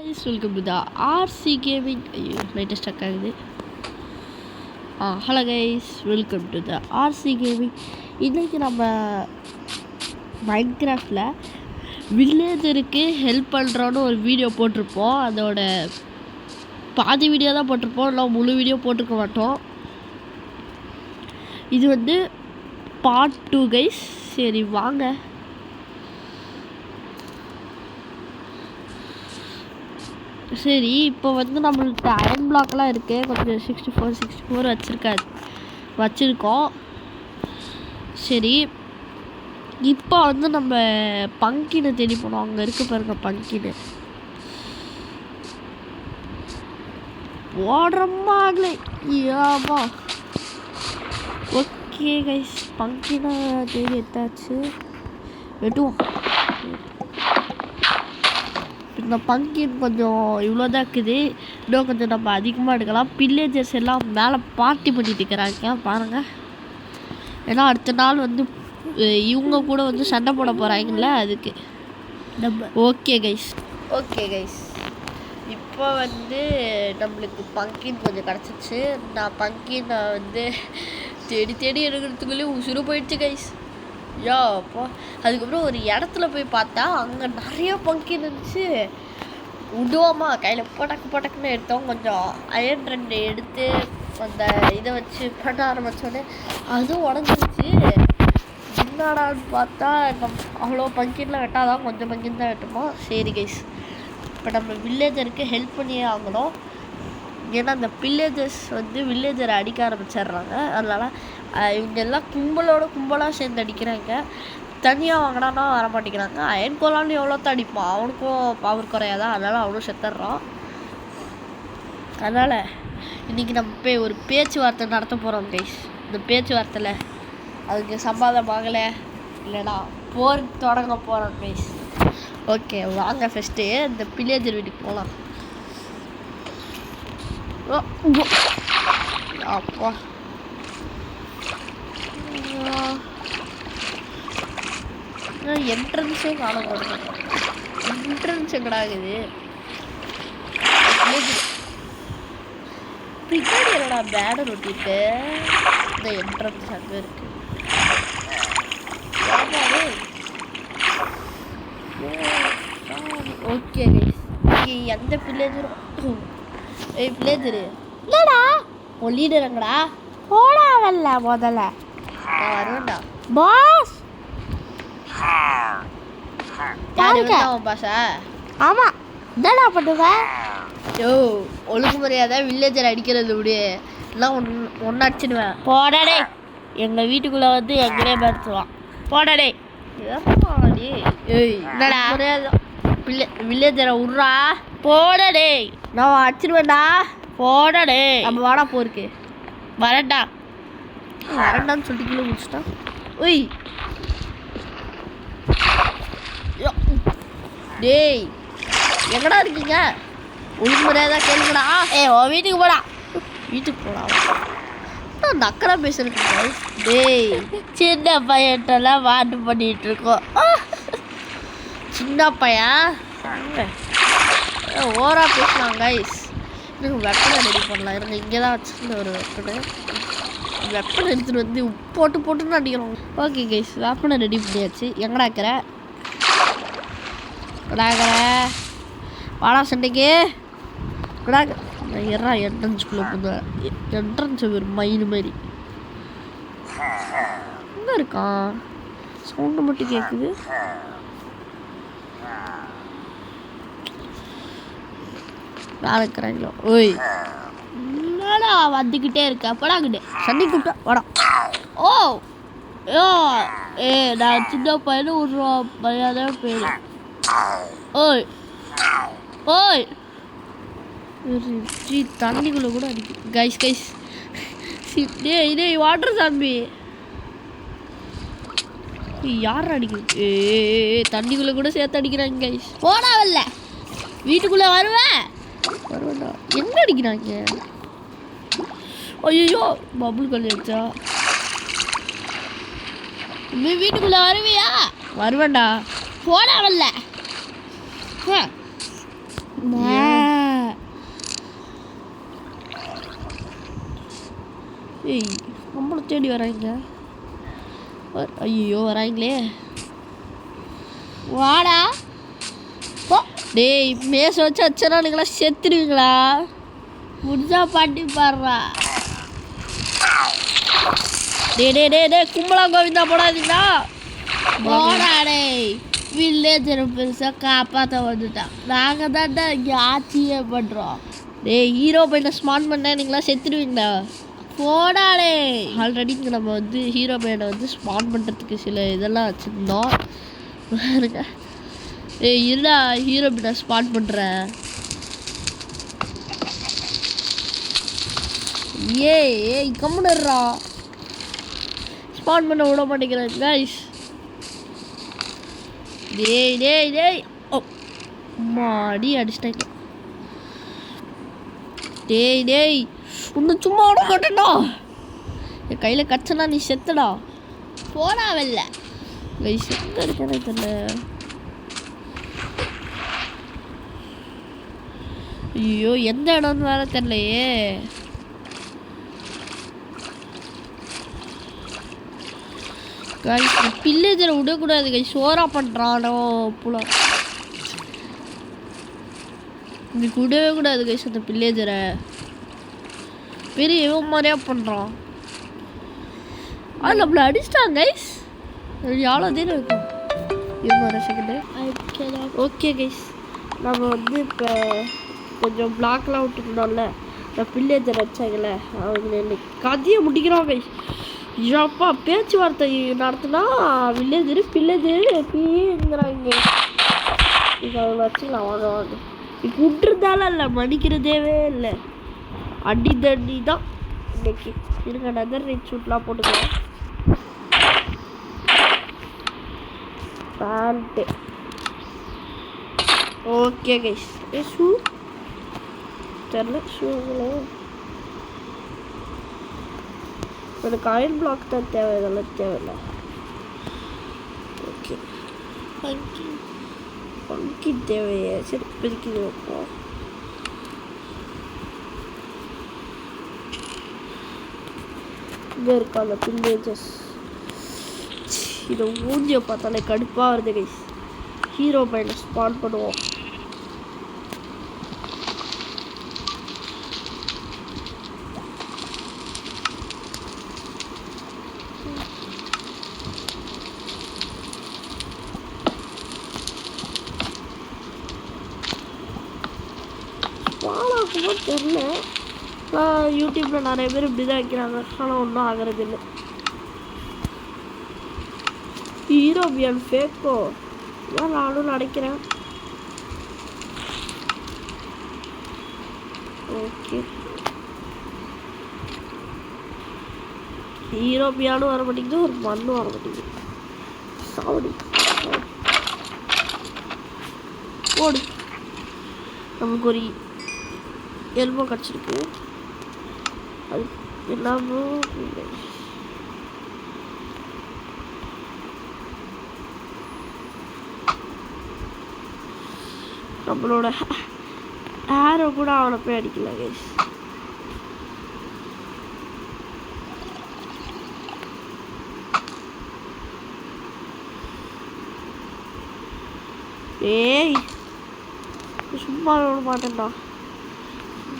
Welcome to the RC gaming. ஐயோ லைட்டாக stuck ஆகுது. Hello guys, welcome to the RC gaming. இன்றைக்கி நம்ம மைன்கிராஃப்டில் வில்லேஜருக்கு ஹெல்ப் பண்ணுறோன்னு ஒரு வீடியோ போட்டிருப்போம். அதோட பாதி வீடியோ தான் போட்டிருப்போம், இல்லை முழு வீடியோ போட்டிருக்க மாட்டோம். இது வந்து பார்ட் 2 கைஸ். சரி வாங்க. சரி, இப்போ வந்து நம்மள்கிட்ட அயன் பிளாக்லாம் இருக்குது. கொஞ்சம் 64 வச்சுருக்கோம். சரி, இப்போ வந்து நம்ம பங்கினை தேடி போனோம். அங்கே இருக்கு பாருங்க பங்கினு. ஓடுறமாங்களே ஏவா. ஓகே கைஸ், பங்கினை தேடி எடுத்தாச்சு. வெட்டுவோம். இந்த பங்கின் கொஞ்சம் இவ்வளோ தான் இருக்குது. இன்னும் கொஞ்சம் நம்ம அதிகமாக எடுக்கலாம். வில்லேஜர்ஸ் எல்லாம் மேலே பார்ட்டி பண்ணிட்டு இருக்கிறாங்க பாருங்கள். ஏன்னா அடுத்த நாள் வந்து இவங்க கூட வந்து சண்டை போட போகிறாங்கல்ல, அதுக்கு நம்ம ஓகே கைஸ் இப்போ வந்து நம்மளுக்கு பங்கின் கொஞ்சம் கிடச்சிச்சு. நான் பங்கினை வந்து தேடி எடுக்கிறதுக்குள்ளே உசுறு போயிடுச்சு கைஸ். அப்போ அதுக்கப்புறம் ஒரு இடத்துல போய் பார்த்தா அங்கே நிறைய பங்கின் இருந்துச்சு. விடுவோமா, கையில் பட்டக்குன்னு எடுத்தோம். கொஞ்சம் அயன் 2 எடுத்து அந்த இதை வச்சு பண்ண ஆரம்பித்தோடனே அதுவும் உடஞ்சிருச்சு. என்னடான்னு பார்த்தா அவ்வளோ பங்கின்லாம் வெட்டாதான், கொஞ்சம் பங்கின் தான் வெட்டுமா. சரி கைஸ், இப்போ நம்ம வில்லேஜருக்கு ஹெல்ப் பண்ணியே ஆகணும். ஏன்னா அந்த வில்லேஜர்ஸ் வந்து வில்லேஜரை அடிக்க ஆரம்பிச்சிடுறாங்க. அதனால் இவங்க எல்லாம் கும்பலாக சேர்ந்து அடிக்கிறாங்க. தனியாக வாங்கினா வர மாட்டேங்கிறாங்க. அயன் கோலான்னு எவ்வளோ தான் அடிப்பான், அவனுக்கும் பவர் குறையாதான். அதனால் அவனும் செத்துடுறான். அதனால் இன்றைக்கி நம்ம ஒரு பேச்சுவார்த்தை நடத்த போகிறோம் கைஸ். இந்த பேச்சுவார்த்தையில் அதுக்கு சம்பாதம் ஆகலை இல்லைனா போர் தொடங்க போகிறோம் கைஸ். ஓகே வாங்க, ஃபஸ்ட்டு இந்த வில்லேஜர் வீட்டுக்கு போகலாம். அப்பா என்ட்ரன்ஸே காண போகிறேன். என்ட்ரன்ஸ் எங்கடாகுது? பின்னாடி என்னடா பேனர் ஒட்டிட்டு இந்த என்ட்ரன்ஸ் அங்கே இருக்கு. ஓகே எந்த வில்லேஜரும் வில்லேஜரு இல்லைடா, உன் லீடருங்கடா போடாவல்ல. முதல்ல நான் வருவேன்டா பாஸ். பாஸா? ஆமாம், என்னடா பண்ணுவேன்? ஒழுங்கு முறையாதான் வில்லேஜர் அடிக்கிறது விடு, எல்லாம் ஒன்று அடிச்சிடுவேன். போடாடே, எங்கள் வீட்டுக்குள்ளே வந்து எங்களே பார்த்துவான். போடாடே. என்னடா வில்லேஜரை விட்றா. போடடே, நான் அடிச்சிடுவேன்டா. போடடே, நம்ம வாடா போருக்கு. வரண்டான்னு சொல்லிட்டு கீழே முடிச்சிட்டான். ஒய் டேய், எங்கடா இருக்கீங்க? ஒழுங்கு முறையாதான் கேளுங்கடா. உன் வீட்டுக்கு போடா. வீட்டுக்கு போடா. நான் நக்கரா பேசுறேன். டேய், சின்ன பையன்ட்டெல்லாம் வாட்டு பண்ணிட்டு இருக்கோம். சின்ன பையன் ஓரா பேசலாம் கைஸ். எனக்கு வெப்பனை ரெடி பண்ணலாம். எனக்கு இங்கே தான் வச்சுருந்த ஒரு வெப்பனை எடுத்துகிட்டு வந்து போட்டுன்னு அடிக்கிறோம். ஓகே கைஸ், வெப்பனை ரெடி பண்ணியாச்சு. எங்கடா இருக்கிற வாடா சண்டைக்கு எறா. என்ட்ரன்ஸ்குள்ளே போது என்ட்ரன்ஸ் ஒரு மைனு மாதிரி எங்கே இருக்கான்? சவுண்டு மட்டும் கேட்குது. வேலை இருக்கிறாங்களோ? ஓய் என்னடா வந்துக்கிட்டே இருக்க? படாக்கிட்டே சண்டை கூப்பிட்டா வாடா. நான் சின்ன பையனு ஒரு மரியாதை பேரு. தண்ணிக்குள்ளே கூட அடிக்கும் கைஸ். டேய் வாட்டர் சாமி, யார் அடிக்குது? தண்ணிக்குள்ளே கூட சேர்த்து அடிக்கிறாங்க கைஸ். போடாவல்ல, வீட்டுக்குள்ளே வருவேன்டா. எங்கே அடிக்கிறாங்க? ஐயோ பபுள் கல் வச்சா. வீட்டுக்குள்ளே வருவியா? வருவேன்டா. போடாவல்ல. ஏய் நம்மளை தேடி வராங்க. ஐயோ வராங்களே. வாடா டேய் மேச வச்சு வச்சனா நீங்களா செத்துருவீங்களா? முடிஞ்சா பாட்டி பாடுறா. டே கும்பலா கோவிந்தா போடாதீங்களா? போடாடே வில்லேஜர் பெருசாக காப்பாற்ற வந்துட்டான். நாங்கள் தான்டா இங்கே ஆட்சியே பண்ணுறோம். டேய் ஹீரோ பையனை ஸ்மார்ட் பண்ண நீங்களா செத்துருவீங்களா? போடாடே. ஆல்ரெடி இங்கே நம்ம வந்து ஹீரோ பையனை வந்து ஸ்மார்ட் பண்ணுறதுக்கு சில இதெல்லாம் வச்சுருந்தோம். பாருங்க. ஏய் இருடா ஹீரோ பையனை ஸ்மார்ட் பண்ணுறேன். ஏய் கம்முடுறா. ஸ்பான் பண்ண விட மாட்டேங்கிறேன் கைஸ். டேய் ஓ மாடி அடிச்சிட்டாங்க. டேய் இன்னும் சும்மா விட மாட்டேன்டா. என் கையில் கச்சனா நீ செத்துடா. போடாவில்ல கைஸ் எங்கே இருக்கேன்னு தெரியல. ஐயோ எந்த இடம்னு வேற தெரியலையே. கைஸ் பில்லேஜரை விடக்கூடாது கைஸ். சோறா பண்ணுறானோ புலா. இன்னைக்கு விடவே கூடாது கைஸ் அந்த பில்லேஜரை. பெரிய இவன் மாதிரியா பண்ணுறான். நம்மளை அடிச்சிட்டாங்க கைஸ். எவ்வளோ தீரம் இருக்கும்? இன்னொரு செகண்டு. ஓகே கைஸ் நம்ம வந்து இப்போ கொஞ்சம் பிளாக்லாம் விட்டுக்கணும்ல. இந்த பில்லேஜர் வச்சாங்கல்ல அவங்க இன்னைக்கு கதையை முடிக்கிறோம் கைஸ். அப்பா பேச்சுவார்த்தை நடத்தினா பில்லேஜரு எப்படிங்கிறாங்க. இப்போ அவங்க வச்சுக்கலாம் வாங்க. இப்போ விட்டுருந்தாலும் இல்லை மன்னிக்கிறதேவே இல்லை. அடி தண்ணி தான் இன்னைக்கு. இருக்க நகர் ரெட் ஷூட்லாம் போட்டுக்கலாம். Pant okay guys. ஷூ தெரில ஷூங்களே. எனக்கு அயன் பிளாக் தான் தேவை. இதெல்லாம் தேவையில்லை. ஓகே பங்கி தேவையே. சரி பிரிக்கி வைப்போம். இங்கே இருக்கா அந்த பில்லேஜஸ். இதை ஊஞ்சியை பார்த்தாலே கடுப்பாக வருது கைஸ். ஹீரோ பையனை ஸ்பான் பண்ணுவோம். ஸ்பானாகுமோ தெரில. யூடியூப்பில் நிறைய பேர் இப்படி தான் வைக்கிறாங்க. ஆனால் ஒன்றும் ஆகிறது இல்லை. ஹீரோபியன் ஃபேக்கோ இதான் நானும் நினைக்கிறேன். ஓகே ஹீரோபியானும் வர மாட்டேங்குது. ஒரு மண்ணும் வர மாட்டேங்குது. சாவடி ஓடு. நமக்கு ஒரு எல்போ கிடச்சிருக்கு. அது எல்லாமே நம்மளோட ஹேரை கூட அவனை போய் அடிக்கல கைஸ். ஏய் சும்மா விட மாட்டேன்டா.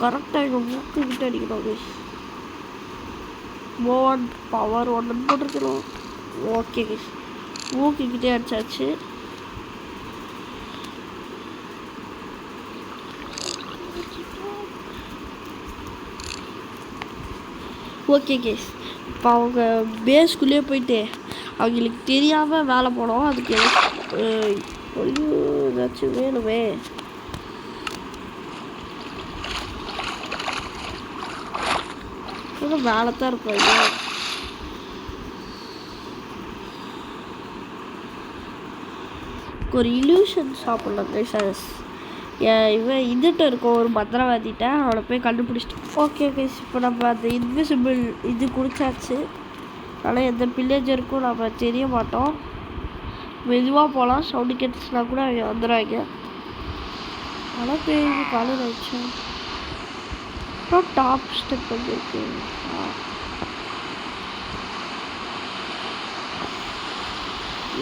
கரெக்டாக எங்கள் மூக்குக்கிட்ட அடிக்கணும் கைஸ். மோன் பவர் 1 போட்டுருக்கணும். ஓகே கைஸ் மூக்குக்கிட்டே அடிச்சாச்சு. ஓகே கேஸ் இப்போ அவங்க பேஸ்குள்ளேயே போயிட்டு அவங்களுக்கு தெரியாமல் மேலே போனோம். அதுக்கு ஏதாச்சும் வேணுமே. மேலே தான் இருப்பாங்க. ஒரு இல்யூஷன் சாப்பிட்லாம் கைஸ். இவன் இதுகிட்ட இருக்கும் ஒரு மந்திரவாதிட்ட. அவனை போய் கண்டுபிடிச்சிட்டு ஓகே கைஸ் இப்போ நம்ம அந்த இன்விசிபிள் இது குடிச்சாச்சு. ஆனால் எந்த பில்லேஜருக்கும் நம்ம தெரிய மாட்டோம். மெதுவாக போகலாம். சவுண்டு கேட்டுச்சுன்னா கூட அவங்க வந்துடுவாங்க. மழை பெய்யுது காலையில் ஆயிடுச்சு. அப்புறம் டாப் ஸ்டெப் வந்துருக்கு.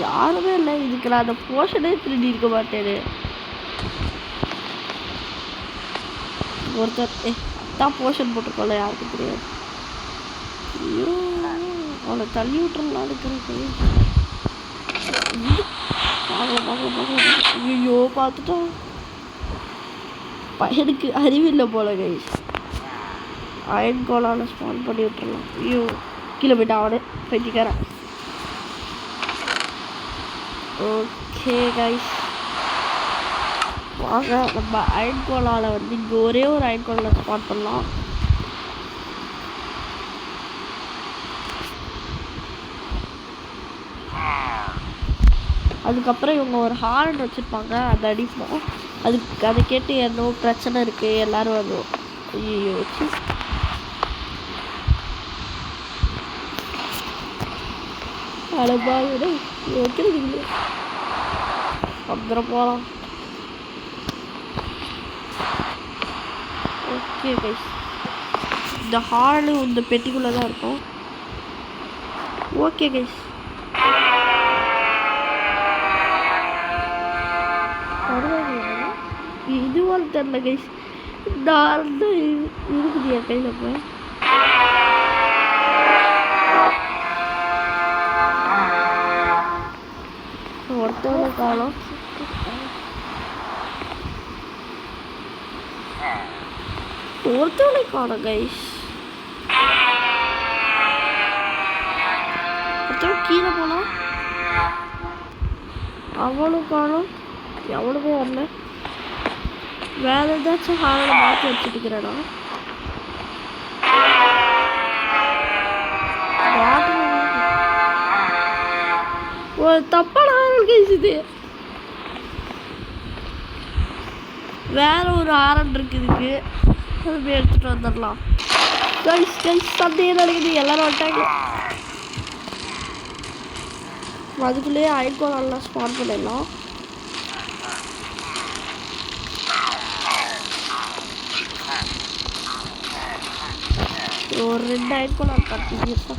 யாருமே இல்லை இதுக்கு. நான் அந்த போர்ஷனே திருடி இருக்க மாட்டேன்னு. ஒருத்தர் தான் போர்ஷன் போட்டிருக்கோம்ல, யாருக்கும் தெரியாது. ஐயோ அவனை தள்ளி விட்டுறலாம் இருக்கிறேன். ஐயோ பார்த்துட்டான். பையனுக்கு அறிவில்லை போல கைஸ். அயன் கோலால் ஸ்பான் பண்ணி விட்டுறலாம். ஐயோ கீழே போய்ட்டு அவனே பைத்திக்காரன். ஓகே கைஸ் வாங்க நம்ம அயன் கோலால் வந்து இங்கே ஒரே ஒரு அயன் கோலால் ஸ்பான் பண்ணலாம். அதுக்கப்புறம் இவங்க ஒரு ஹார்ன் வச்சுருப்பாங்க, அதை அடிப்போம். அதை கேட்டு என்னோ பிரச்சனை இருக்குது எல்லோரும் வருவோம். ஐயோ அழகாக வைக்கிறது இல்லை. அப்புறம் போகலாம். ஓகே கைஸ் இந்த ஹார்னு இந்த பெட்டிக்குள்ளே தான் இருக்கும். ஓகே கைஸ் இதுவால் தெரியல கைஸ். நான் தான் இருக்குது என் கையில். இப்போ ஒருத்தவங்க காலம் ஒருத்தவனை காணும் கைஸ். ஒருத்தவன் கீழே போனான், அவனும் காணும், எவனுக்கும் வரல. வேறு ஏதாச்சும் ஹாலில் மாற்றி வச்சுட்டுக்கிறேன்னா ஒரு தப்பான ஹாரன் கைஸ். இது வேற ஒரு ஹாரன் இருக்கு இதுக்கு. அது எடுத்துகிட்டு வந்துடலாம் கைஸ். கைஸ் சந்தையே நடக்குது, எல்லாரும் வந்துட்டாங்க. அதுக்குள்ளேயே அயன்கோல் நல்லா ஸ்பான் பண்ணிடலாம். ஒரு 2 அயன்கோல் கட்டிடுப்பா.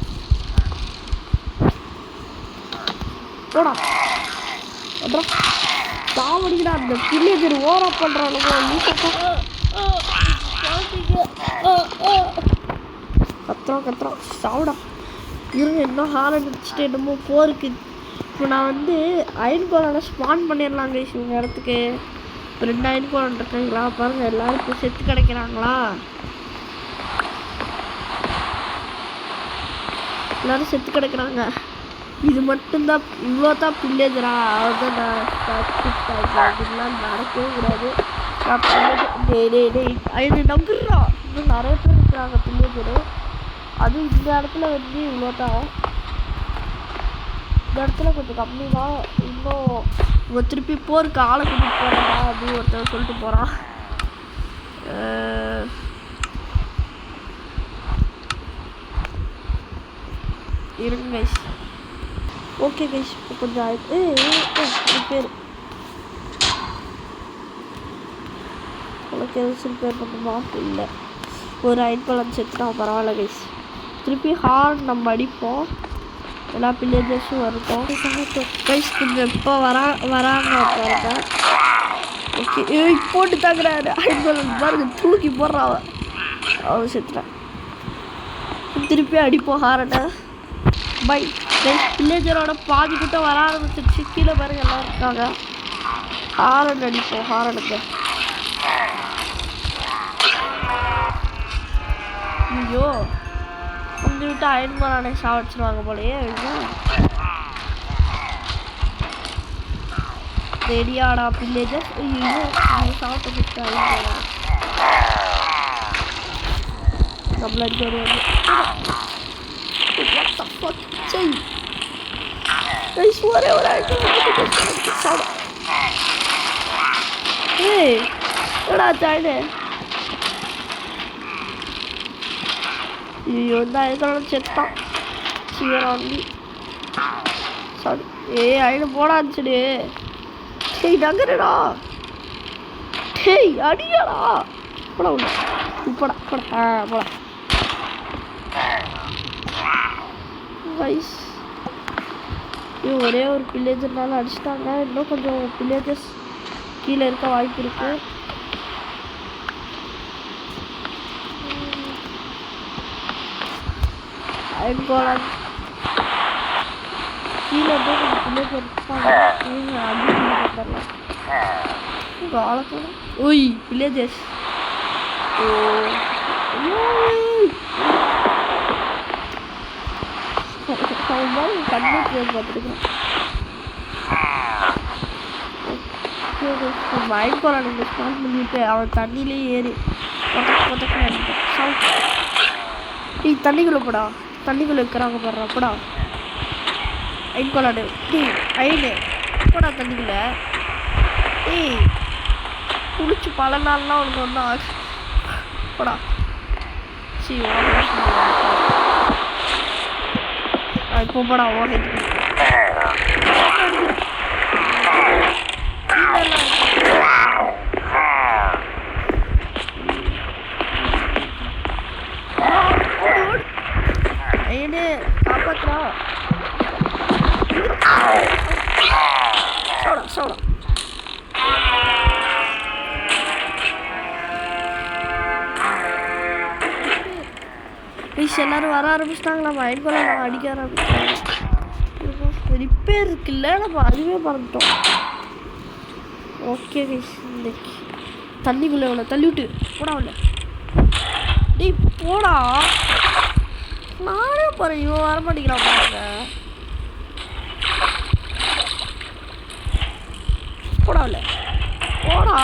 போடா அப்புறம் தாவடிக்கடா. அந்த பிள்ளைகள் ஓரா பண்ணுறானுங்க. கத்துறோம் சாவிடா. இருங்க இன்னும் ஹாரன் அடிச்சுட்டு என்னமோ போருக்கு. இப்போ நான் வந்து அயன்கோலால் ஸ்பான் பண்ணிடலாம் கைஸ். இவங்க இடத்துக்கு 2 அயன்கோல் இருக்காங்களா பாருங்கள். எல்லோரும் இப்போ செத்து கிடைக்கிறாங்களா? எல்லோரும் செத்து கிடைக்கிறாங்க. இது மட்டும்தான், இவ்வளோ தான் பில்லேஜரா? அவர் தான் அப்படின்லாம் நடக்கவே கூடாது. இது நம்புறோம். இன்னும் நிறைய பேர் இருக்கிறாங்க பில்லேஜரு. அதுவும் இந்த இடத்துல வந்து இவ்வளோ தான். இந்த இடத்துல கொஞ்சம் கம்மி தான். இன்னும் திருப்பி போருக்கு ஆளை கூட்டிட்டு போகிறா அப்படின்னு ஒருத்தர் சொல்லிட்டு போகிறான். இருங்க கைஸ். ஓகே கைஸ் இப்போ கொஞ்சம் ஆயிடுச்சு. ரிப்பேர் உனக்கு எதுவும் ரிப்பேர் பண்ணுமா? இல்லை, ஒரு அயன்கோல் செத்துனா பரவாயில்ல கைஸ். திருப்பி ஹார்ன் நம்ம அடிப்போம். எல்லா பில்லேஜர்ஸும் வருவோம் கைஸ். கொஞ்சம் இப்போ வராங்க பாருங்க. ஓகே போட்டு தாக்குறாரு அயன்கோல் பாருங்க. தூக்கி போடுறான் அவன் செத்துறான். திருப்பி அடிப்போம் ஹாரனை. பை வில்லேஜரோட பாதி கிட்ட வர ஆரம்பிச்சிருச்சு. கீழே பாருங்க எல்லாம் இருக்காங்க. ஹாரன் அடிப்போம். ஹாரனுக்கு ஐயோ கொஞ்சம் விட்டு அயன்மாரானே சாவடிச்சிருவாங்க போலயே. ரெடியாடா வில்லேஜர். ஐயோ சாப்பிட்டு கொடுத்தா நம்மள அடிக்க ஒரே ஒரு ஏடா சாயிடு. ஐயோ இந்த அயன்கோலோட செத்தான் சீராண்டி. சாரி அயனு போடாச்சுடு. நகருடா. ஹேய் அடியாடா போடா உள்ள போடா போடா போடா கைஸ் ஒரே ஒரு பில்லேஜர்னால அடிச்சிட்டாங்க. இன்னும் கொஞ்சம் பில்லேஜர்ஸ் கீழே இருக்க வாய்ப்பு இருக்கு. அயன்கோலன் கீழே போய் கொஞ்சம் பில்லேஜர் இருப்பாங்க. அடிக்கலாம் காலக்கணும். ஓய் பில்லேஜர்ஸ் கண்ணு பார்த்துருக்கேன். அயன்கோலன் இங்கே ஸ்பான் பண்ணிட்டு அவன் தண்ணியிலே ஏறி நீ தண்ணிக்குள்ளே போடா. தண்ணிக்குள்ளே இருக்கிறாங்க போடுறா போடா. அயன்கோலாடு டீ அயனு போடா தண்ணிக்குள்ளே. ஏய் குளிச்சு பல நாள்லாம் உனக்கு ஒன்றும் போடா. சரி இப்போ போடா ஓகே. ஐயனே காப்பாத்துறா. சோடா சோடா எல்லாரும் வர ஆரம்பிச்சிட்டாங்களா? அயன்கோலன் நம்ம அடிக்க ஆரம்பிச்சிட்டாங்க. ரிப்பேர் இருக்குல்ல நம்ம அதுவே மறந்துட்டோம். ஓகே கைஸ் இன்னைக்கு தண்ணிக்குள்ளே இவ்வளோ தள்ளி விட்டு போடா உள்ள. டேய் போடா. நானே போகிறேன் இவன் வர மாட்டேங்கிறான் பாருங்க. போடா உள்ள போடா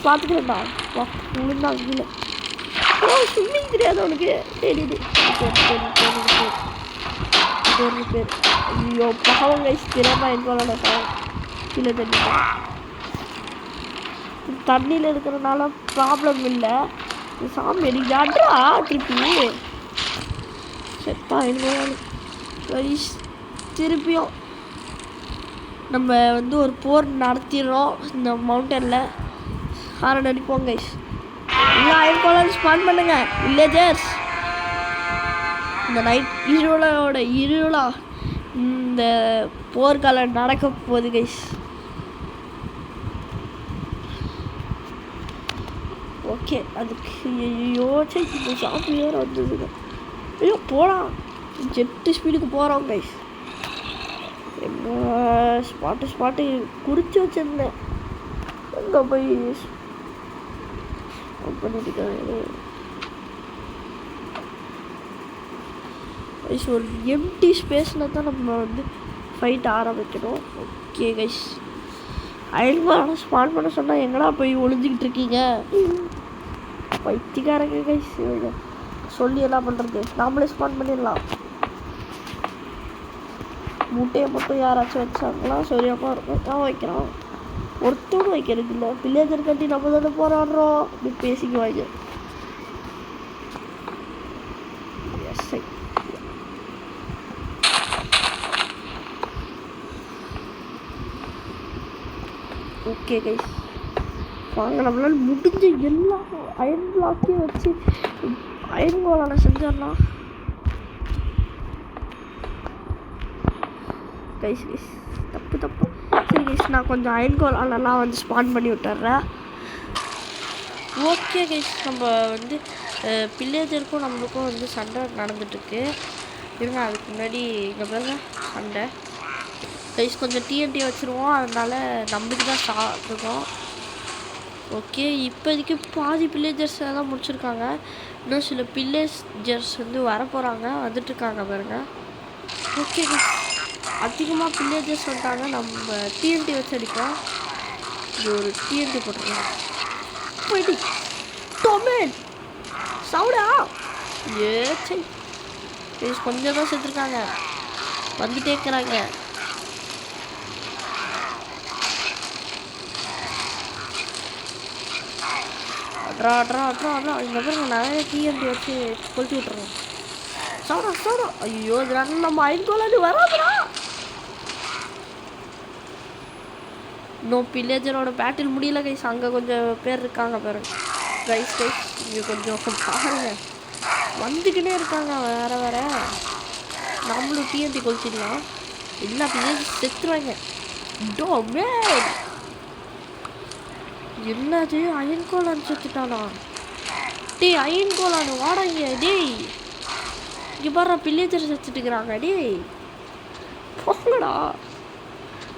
பார்த்துக்கிறேன்டா. வா முழுந்தா கீழே. ஓ ஸ்விம்மிங் தெரியாது உனக்கு? பேர் ஐயோ பாவம் கைஸ் திறமா என்கோலோட கீழே தண்ணியில் இருக்கிறதுனால ப்ராப்ளம் இல்லை. சாமி அடிக்காட்ரா திருப்பி செத்தா என்கோலோன். கைஸ் திருப்பியும் நம்ம வந்து ஒரு போர் நடத்திடுறோம் இந்த மவுண்டனில். ஹாரன் அடிப்போம் கைஸ். எல்லாம் அயன்கோலன் ஸ்பான் பண்ணுங்க வில்லேஜர்ஸ். இந்த நைட் இருளா இந்த போர்க்காலம் நடக்க போகுது கைஸ். ஓகே அதுக்கு யோசிச்சு இந்த ஷாப் வேறு வந்ததுங்க. ஐயோ போகலாம் ஜெட்டு ஸ்பீடுக்கு போகிறோம் கைஸ். என்ன ஸ்பாட்டு குறித்து வச்சுருந்தேன் எங்கே போய் பண்ணிட்டு ஒரு எம்டி ஸ்பேஸில் தான் நம்ம வந்து ஃபைட் ஆரம்பிக்கணும். ஓகே கைஸ் அயன்கோலன் ஸ்பான் பண்ண சொன்னால் எங்கடா போய் ஒளிஞ்சிக்கிட்டு இருக்கீங்க பைத்தியக்காரங்க கைஸ். சொல்லி என்ன பண்ணுறது, நாமளே ஸ்பான் பண்ணிடலாம். முட்டையை மட்டும் யாராச்சும் வச்சாங்களா சரியாமல் இருக்கும். நான் வைக்கிறோம் ஒருத்தோடு வைக்கிறது இல்லை. வில்லேஜர் கட்டி நம்ம தானே போராடுறோம் அப்படி பேசிக்குவாங்க. ஓகே கைஸ் வாங்க நம்மளால் முடிஞ்ச எல்லா அயன் பிளாக்கையும் வச்சு அயன்கோலனை செஞ்சிடலாம். கைஸ் தப்பு சரி கைஸ் நான் கொஞ்சம் அயன்கோலனெல்லாம் வந்து ஸ்பான் பண்ணி விட்டுறேன். ஓகே கைஸ் நம்ம வந்து வில்லேஜருக்கும் நம்மளுக்கும் வந்து சண்டை நடந்துட்டுருக்கு. இருங்க அதுக்கு முன்னாடி இங்கே பாருங்க சண்டை கைஸ். கொஞ்சம் டிஎன்டி வச்சுருவோம் அதனால் நம்மளுக்கு தான் சாப்பிட்டுருக்கோம். ஓகே இப்போதைக்கு பாதி வில்லேஜர்ஸ் தான் முடிச்சிருக்காங்க. இன்னும் சில வில்லேஜர்ஸ் வந்து வரப்போகிறாங்க வந்துட்டுருக்காங்க பாருங்க. ஓகே அதிகமாக வில்லேஜர்ஸ் வந்துட்டாங்க. நம்ம டிஎன்டி வச்சு அடிப்போம். இது ஒரு டிஎன்டி போட்டுருக்கோம். போயிட்டு டொமேன் சவுடா சரி கொஞ்சம் தான் செத்துருக்காங்க வந்துட்டே இருக்கிறாங்க. இந்த பேர் நிறைய டிஎன்டி வச்சு கொளுத்தி விட்டுறோம். சவுடா ஐயோ இதனால நம்ம அயன்கோலன் வராதுடா. இன்னும் வில்லேஜரோட பேட்டில் முடியல கைஸ். அங்கே கொஞ்சம் பேர் இருக்காங்க பாருங்க கைஸ். இங்கே கொஞ்சம் பாருங்க வந்துக்கிட்டே இருக்காங்க வேற வேற. நம்மளும் டிஎன்டி கொளுத்திடலாம். எல்லா வில்லேஜ் செத்துருவாங்க. என்னது அயன் கோலான் செத்துட்டானா? டேய் அயன் கோலானு வாடாங்க. டேய் இங்கே பாரு வில்லேஜர் செத்துட்டுக்கிறாங்க. டேய் போங்கடா.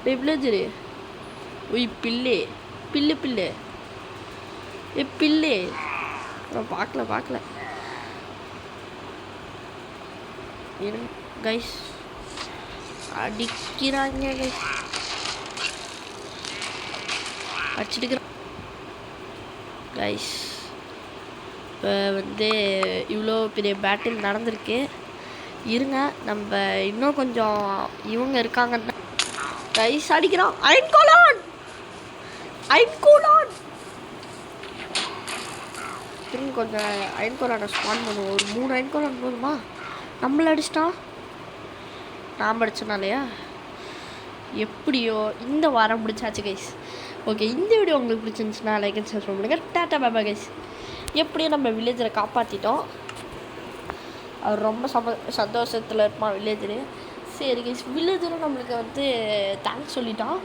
டேய் வில்லேஜரு. ஒய் பில்லு பில்லு பில்லு ஏ பில்லு. பார்க்கல கைஸ். அடிக்கிறாங்க கைஸ். அடிச்சுட்டுக்கிறான் கைஸ். இப்போ வந்து இவ்வளோ பெரிய பேட்டில் நடந்திருக்கு. இருங்க நம்ம இன்னும் கொஞ்சம் இவங்க இருக்காங்கன்னா கைஸ். அடிக்கிறான் அயன் கோலான். திரும்ப கொஞ்சம் அயன் கோலானை ஸ்பான் பண்ணுவோம். ஒரு 3 அயன் கோலான் போதுமா? நம்மளை அடிச்சிட்டான். நாம் அடிச்சனாலையா? எப்படியோ இந்த வாரம் முடிச்சாச்சு கைஸ். ஓகே, இந்த வீடியோ உங்களுக்கு பிடிச்சிருந்துச்சுன்னா லைக் அண்ட் ஷேர் பண்ணுங்க. Tata Baba guys. எப்படியோ நம்ம வில்லேஜரை காப்பாற்றிட்டோம். அவர் ரொம்ப சந்தோஷத்தில் இருப்பான் வில்லேஜரு. சரி கைஸ், வில்லேஜரும் நம்மளுக்கு வந்து தேங்க்ஸ் சொல்லிட்டான்.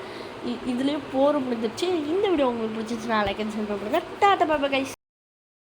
இதுலேயே போர் முடிஞ்சிருச்சு. இந்த வீடியோ உங்களுக்கு பிடிச்சிருந்துச்சுன்னா லைக் அண்ட் ஷேர் பண்ணுங்க. Tata Baba guys.